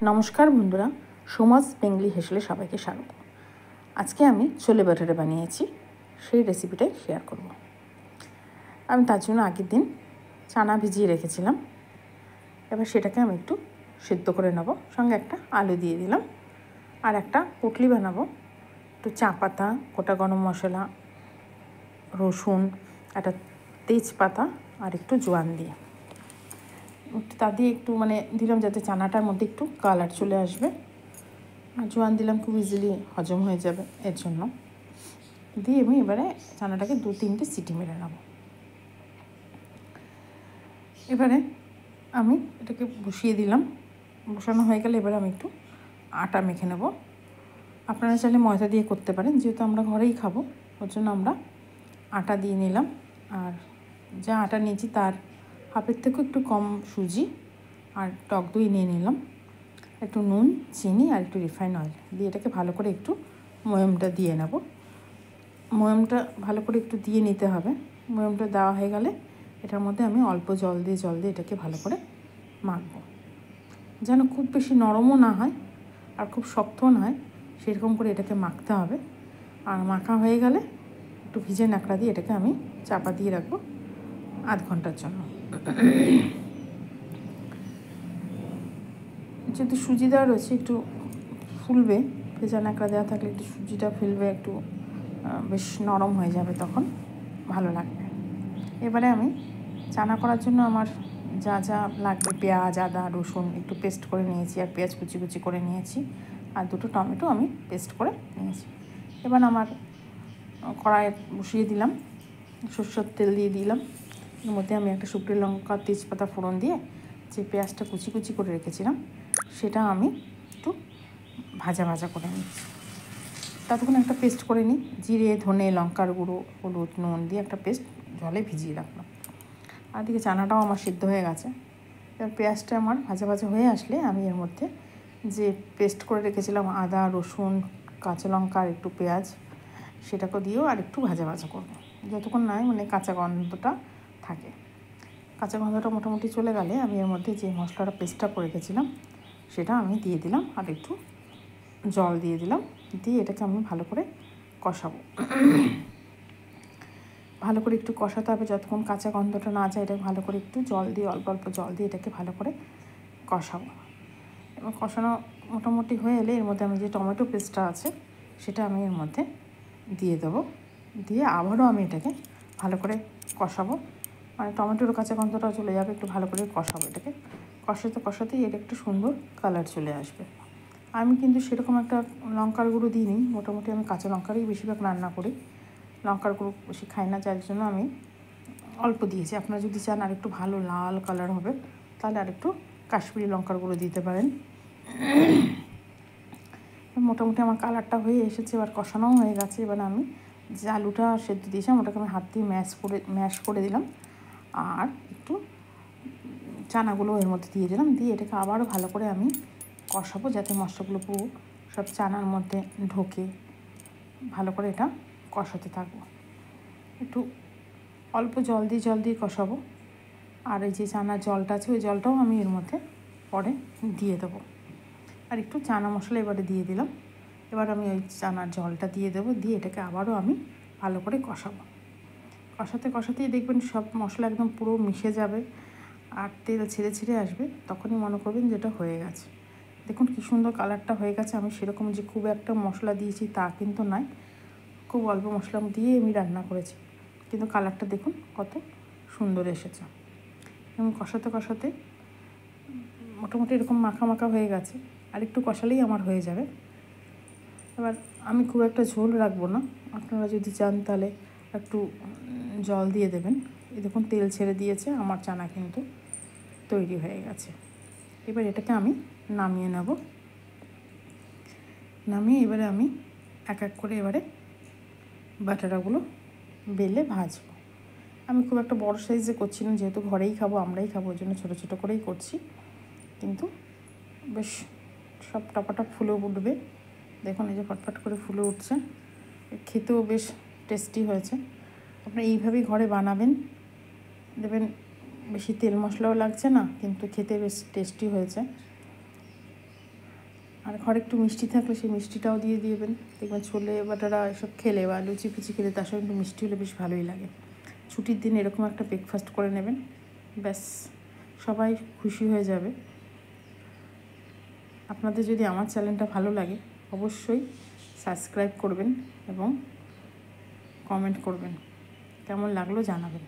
নমস্কার বন্ধুরা, সমাজ বেঙ্গলি হেসেলে সবাইকে স্বাগত। আজকে আমি ছোলে বাটারে বানিয়েছি, সেই রেসিপিটাই শেয়ার করব। আমি তার জন্য আগের দিন চানা ভিজিয়ে রেখেছিলাম। এবার সেটাকে আমি একটু সিদ্ধ করে নেব, সঙ্গে একটা আলু দিয়ে দিলাম। আর একটা পুটলি বানাবো, একটু চা পাতা, গোটা গরম মশলা, রসুন, একটা তেজপাতা আর একটু জোয়ান দিয়ে তা দিয়ে একটু দিলাম যাতে চানাটার মধ্যে একটু কালার চলে আসবে। আর জোয়ান দিলাম খুব ইজিলি হজম হয়ে যাবে, এর জন্য দিয়ে আমি এবারে চানাটাকে 2-3টে সিটি মেরে নেব। এবারে আমি এটাকে বসিয়ে দিলাম। বসানো হয়ে গেলে এবারে আমি একটু আটা মেখে নেব। আপনারা চাইলে ময়দা দিয়ে করতে পারেন, যেহেতু আমরা ঘরেই খাবো ওর জন্য আমরা আটা দিয়ে নিলাম। আর যা আটা নিয়েছি তার হাফের থেকেও একটু কম সুজি আর টক দই নিয়ে নিলাম, একটু নুন, চিনি আর একটু রিফাইন অয়েল দিয়ে এটাকে ভালো করে একটু ময়ামটা দিয়ে নেব। ময়ামটা ভালো করে একটু দিয়ে নিতে হবে। ময়ামটা দেওয়া হয়ে গেলে এটার মধ্যে আমি অল্প জল দিয়ে এটাকে ভালো করে মাখবো, যেন খুব বেশি নরমও না হয় আর খুব শক্তও না হয়, সেরকম করে এটাকে মাখতে হবে। আর মাখা হয়ে গেলে একটু ভিজে ন্যাকড়া দিয়ে এটাকে আমি চাপা দিয়ে রাখবো আধ ঘন্টার জন্য। যেহেতু সুজি দেওয়া রয়েছে একটু ফুলবে, ভেজা ন্যাকড়া দেওয়া থাকলে একটু সুজিটা ফুলবে, একটু বেশ নরম হয়ে যাবে, তখন ভালো লাগবে। এবারে আমি চানা করার জন্য আমার যা যা লাগবে, পেঁয়াজ, আদা, রসুন একটু পেস্ট করে নিয়েছি, আর পেঁয়াজ কুচি কুচি করে নিয়েছি, আর 2টো টমেটো আমি পেস্ট করে নিয়েছি। এবার আমার কড়াইয়ে বসিয়ে দিলাম, সরষের তেল দিয়ে দিলাম। এর মধ্যে আমি একটা শুকনো লঙ্কা, তেজপাতা ফোড়ন দিয়ে যে পেঁয়াজটা কুচি কুচি করে রেখেছিলাম সেটা আমি একটু ভাজা ভাজা করে নিচ্ছি। ততক্ষণ একটা পেস্ট করে নিই, জিরে, ধনে, লঙ্কার গুঁড়ো, হলুদ, নুন দিয়ে একটা পেস্ট জলে ভিজিয়ে রাখলাম। আর দিকে চানাটাও আমার সিদ্ধ হয়ে গেছে। এবার পেঁয়াজটা আমার ভাজা ভাজা হয়ে আসলে আমি এর মধ্যে যে পেস্ট করে রেখেছিলাম আদা, রসুন, কাঁচা লঙ্কা আর একটু পেঁয়াজ, সেটাকে দিয়েও আর একটু ভাজা ভাজা করবো, যতক্ষণ নয় কাঁচা গন্ধটা থাকে। কাঁচা গন্ধটা মোটামুটি চলে গেলে আমি এর মধ্যে যে মশলাটা পেস্টটা করে রেখেছিলাম সেটা আমি দিয়ে দিলাম, আর একটু জল দিয়ে দিলাম, দিয়ে এটাকে আমি ভালো করে কষাবো। ভালো করে একটু কষাতে হবে যতক্ষণ কাঁচা গন্ধটা না যায়। এটা ভালো করে একটু জল দিয়ে, অল্প অল্প জল দিয়ে এটাকে ভালো করে কষাবো। এবং কষানো মোটামুটি হয়ে এলে এর মধ্যে আমি যে টমেটো পেস্টটা আছে সেটা আমি এর মধ্যে দিয়ে দেবো, দিয়ে আবারও আমি এটাকে ভালো করে কষাবো। টমেটোর কাঁচা গন্ধটা চলে যাবে, একটু ভালো করে কষাবো। এটাকে কষাতে কষাতেই এর একটু সুন্দর কালার চলে আসবে। আমি কিন্তু সেরকম একটা লঙ্কার গুঁড়ো দিইনি, মোটামুটি আমি কাঁচা লঙ্কারই বেশিরভাগ রান্না করি, লঙ্কার গুঁড়ো বেশি খাই না, যার জন্য আমি অল্প দিয়েছি। আপনারা যদি চান আর একটু ভালো লাল কালার হবে তাহলে আর একটু কাশ্মীরি লঙ্কার গুঁড়ো দিতে পারেন। মোটামুটি আমার কালারটা হয়ে এসেছে, এবার কষানোও হয়ে গেছে। এবার আমি যে আলুটা সেদ্ধ দিয়েছিলাম ওটাকে আমি হাত দিয়ে ম্যাশ করে দিলাম, আর একটু চানাগুলো এর মধ্যে দিয়ে দিলাম, দিয়ে এটাকে আবারও ভালো করে আমি কষাবো, যাতে মশলাগুলো পুরো সব চানার মধ্যে ঢোকে। ভালো করে এটা কষাতে থাকবো, একটু অল্প জল দিয়ে কষাবো। আর এই যে চানার জলটা আছে ওই জলটাও আমি এর মধ্যে পরে দিয়ে দেবো। আর একটু চানা মশলা এবারে দিয়ে দিলাম। এবার আমি ওই চানার জলটা দিয়ে দেবো, দিয়ে এটাকে আবারও আমি ভালো করে কষাবো। কষাতেই দেখবেন সব মশলা একদম পুরো মিশে যাবে আর তেল ছেড়ে আসবে, তখনই মনে করবেন যেটা হয়ে গেছে। দেখুন কী সুন্দর কালারটা হয়ে গেছে। আমি সেরকম যে খুব একটা মশলা দিয়েছি তা কিন্তু নয়, খুব অল্প মশলা দিয়ে আমি রান্না করেছি, কিন্তু কালারটা দেখুন কত সুন্দর এসেছে। এবং কষাতে মোটামুটি এরকম মাখা মাখা হয়ে গেছে, আর একটু কষালেই আমার হয়ে যাবে। এবার আমি খুব একটা ঝোল রাখবো না, আপনারা যদি চান তাহলে একটু জল দিয়ে দেবেন। এই দেখুন তেল ছেড়ে দিয়েছে, আমার চানা কিন্তু তৈরি হয়ে গেছে। এবার এটাকে আমি নামিয়ে নেব। নামিয়ে এবারে আমি এক এক করে এবারে বাটারাগুলো বেলে ভাজবো। আমি খুব একটা বড় সাইজে করছি না, যেহেতু ঘরেই খাবো, আমরাই খাবো, ওই জন্য ছোটো ছোটো করেই করছি, কিন্তু বেশ সব টপাটপ ফুলে উঠবে। দেখুন এই যে ফটফট করে ফুলে উঠছে, খেতেও বেশ টেস্টি হয়েছে। আপনারা এইভাবেই ঘরে বানাবেন, দেবেন বেশি তেল মশলাও লাগছে না, কিন্তু খেতে বেশ টেস্টি হয়েছে। আর ঘরে একটু মিষ্টি থাকলে সেই মিষ্টিটাও দিয়ে দিবেন। দেখবেন ছোলে বাটারা এসব খেলে বা লুচি ফুচি খেলে তার সঙ্গে একটু মিষ্টি হলে বেশ ভালোই লাগে। ছুটির দিন এরকম একটা ব্রেকফাস্ট করে নেবেন, ব্যাস সবাই খুশি হয়ে যাবে। আপনাদের যদি আমার চ্যানেলটা ভালো লাগে অবশ্যই সাবস্ক্রাইব করবেন এবং কমেন্ট করবেন, কেমন লাগলো জানাবেন।